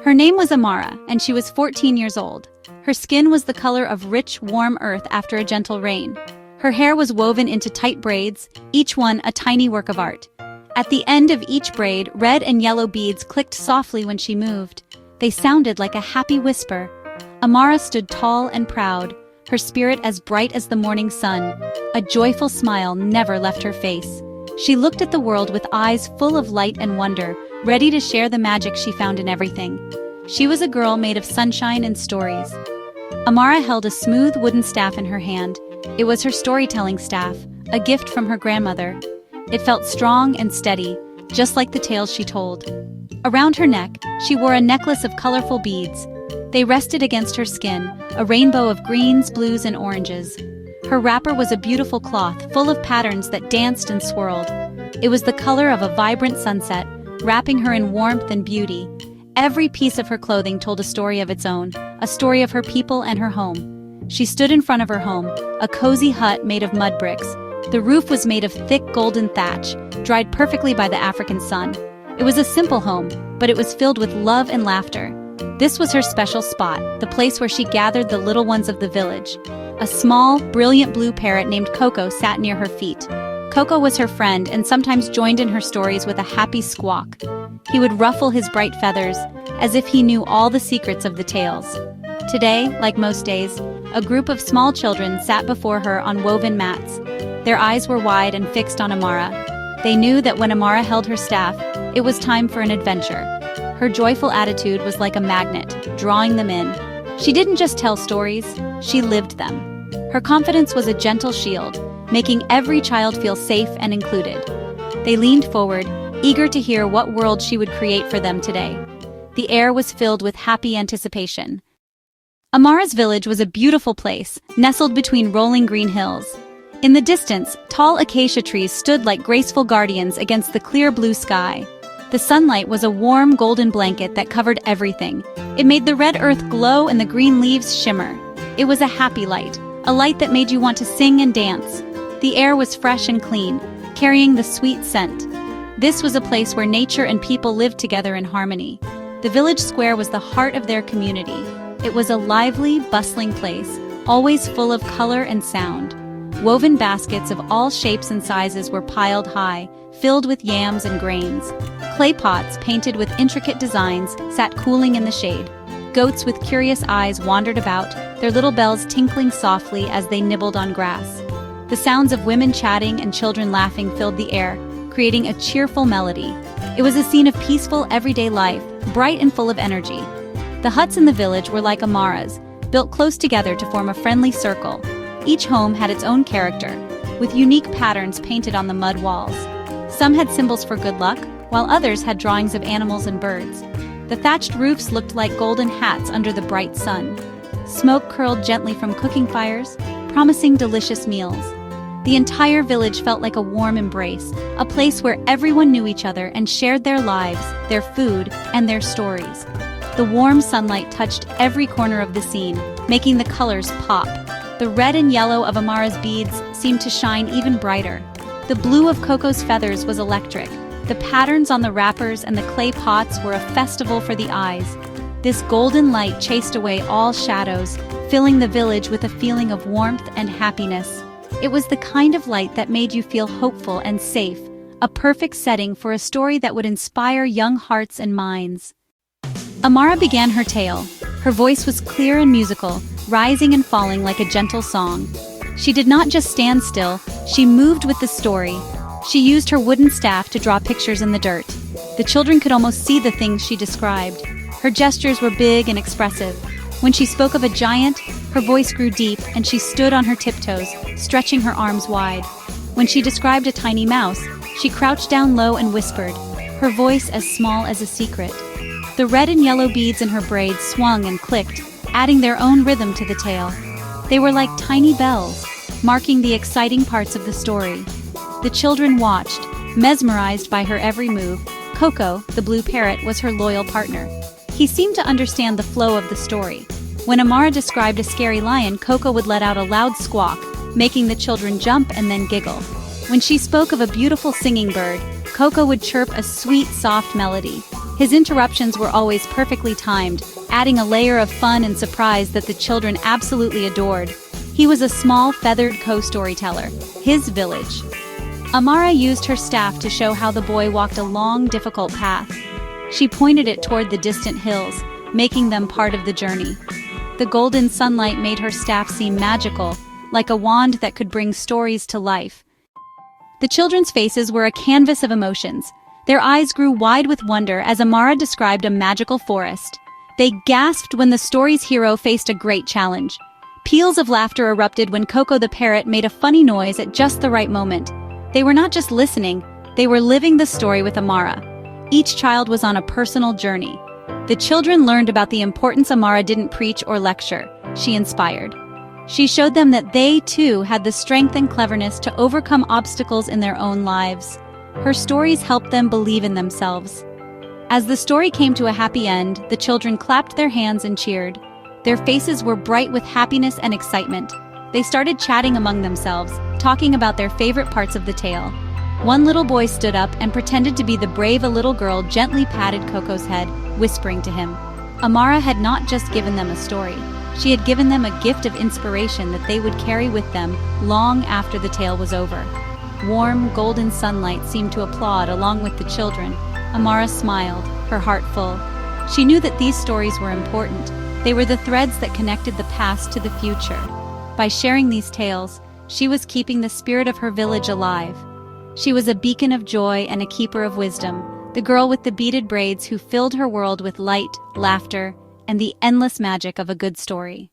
Her name was Amara, and she was 14 years old. Her skin was the color of rich, warm earth after a gentle rain. Her hair was woven into tight braids, each one a tiny work of art. At the end of each braid, red and yellow beads clicked softly when she moved. They sounded like a happy whisper. Amara stood tall and proud, her spirit as bright as the morning sun. A joyful smile never left her face. She looked at the world with eyes full of light and wonder, ready to share the magic she found in everything. She was a girl made of sunshine and stories. Amara held a smooth wooden staff in her hand. It was her storytelling staff, a gift from her grandmother. It felt strong and steady, just like the tales she told. Around her neck, she wore a necklace of colorful beads. They rested against her skin, a rainbow of greens, blues, and oranges. Her wrapper was a beautiful cloth full of patterns that danced and swirled. It was the color of a vibrant sunset, wrapping her in warmth and beauty. Every piece of her clothing told a story of its own, a story of her people and her home. She stood in front of her home, a cozy hut made of mud bricks. The roof was made of thick golden thatch, dried perfectly by the African sun. It was a simple home, but it was filled with love and laughter. This was her special spot, the place where she gathered the little ones of the village. A small, brilliant blue parrot named Coco sat near her feet. Coco was her friend and sometimes joined in her stories with a happy squawk. He would ruffle his bright feathers, as if he knew all the secrets of the tales. Today, like most days, a group of small children sat before her on woven mats. Their eyes were wide and fixed on Amara. They knew that when Amara held her staff, it was time for an adventure. Her joyful attitude was like a magnet, drawing them in. She didn't just tell stories, she lived them. Her confidence was a gentle shield, making every child feel safe and included. They leaned forward, eager to hear what world she would create for them today. The air was filled with happy anticipation. Amara's village was a beautiful place, nestled between rolling green hills. In the distance, tall acacia trees stood like graceful guardians against the clear blue sky. The sunlight was a warm golden blanket that covered everything. It made the red earth glow and the green leaves shimmer. It was a happy light, a light that made you want to sing and dance. The air was fresh and clean, carrying the sweet scent. This was a place where nature and people lived together in harmony. The village square was the heart of their community. It was a lively, bustling place, always full of color and sound. Woven baskets of all shapes and sizes were piled high, filled with yams and grains. Clay pots painted with intricate designs sat cooling in the shade. Goats with curious eyes wandered about, their little bells tinkling softly as they nibbled on grass. The sounds of women chatting and children laughing filled the air, creating a cheerful melody. It was a scene of peaceful, everyday life, bright and full of energy. The huts in the village were like Amara's, built close together to form a friendly circle. Each home had its own character, with unique patterns painted on the mud walls. Some had symbols for good luck, while others had drawings of animals and birds. The thatched roofs looked like golden hats under the bright sun. Smoke curled gently from cooking fires, promising delicious meals. The entire village felt like a warm embrace, a place where everyone knew each other and shared their lives, their food, and their stories. The warm sunlight touched every corner of the scene, making the colors pop. The red and yellow of Amara's beads seemed to shine even brighter. The blue of Coco's feathers was electric. The patterns on the wrappers and the clay pots were a festival for the eyes. This golden light chased away all shadows, filling the village with a feeling of warmth and happiness. It was the kind of light that made you feel hopeful and safe, a perfect setting for a story that would inspire young hearts and minds. Amara began her tale. Her voice was clear and musical, rising and falling like a gentle song. She did not just stand still, she moved with the story. She used her wooden staff to draw pictures in the dirt. The children could almost see the things she described. Her gestures were big and expressive. When she spoke of a giant, her voice grew deep and she stood on her tiptoes, stretching her arms wide. When she described a tiny mouse, she crouched down low and whispered, her voice as small as a secret. The red and yellow beads in her braids swung and clicked, adding their own rhythm to the tale. They were like tiny bells, marking the exciting parts of the story. The children watched, mesmerized by her every move. Coco, the blue parrot, was her loyal partner. He seemed to understand the flow of the story. When Amara described a scary lion, Coco would let out a loud squawk, making the children jump and then giggle. When she spoke of a beautiful singing bird, Coco would chirp a sweet, soft melody. His interruptions were always perfectly timed, adding a layer of fun and surprise that the children absolutely adored. He was a small, feathered co-storyteller, his village. Amara used her staff to show how the boy walked a long, difficult path. She pointed it toward the distant hills, making them part of the journey. The golden sunlight made her staff seem magical, like a wand that could bring stories to life. The children's faces were a canvas of emotions. Their eyes grew wide with wonder as Amara described a magical forest. They gasped when the story's hero faced a great challenge. Peals of laughter erupted when Coco the parrot made a funny noise at just the right moment. They were not just listening, they were living the story with Amara. Each child was on a personal journey. The children learned about the importance Amara didn't preach or lecture. She inspired. She showed them that they, too, had the strength and cleverness to overcome obstacles in their own lives. Her stories helped them believe in themselves. As the story came to a happy end, the children clapped their hands and cheered. Their faces were bright with happiness and excitement. They started chatting among themselves, talking about their favorite parts of the tale. One little boy stood up and pretended to be the brave. A little girl gently patted Coco's head, whispering to him. Amara had not just given them a story. She had given them a gift of inspiration that they would carry with them long after the tale was over. Warm, golden sunlight seemed to applaud along with the children. Amara smiled, her heart full. She knew that these stories were important. They were the threads that connected the past to the future. By sharing these tales, she was keeping the spirit of her village alive. She was a beacon of joy and a keeper of wisdom, the girl with the beaded braids who filled her world with light, laughter, and the endless magic of a good story.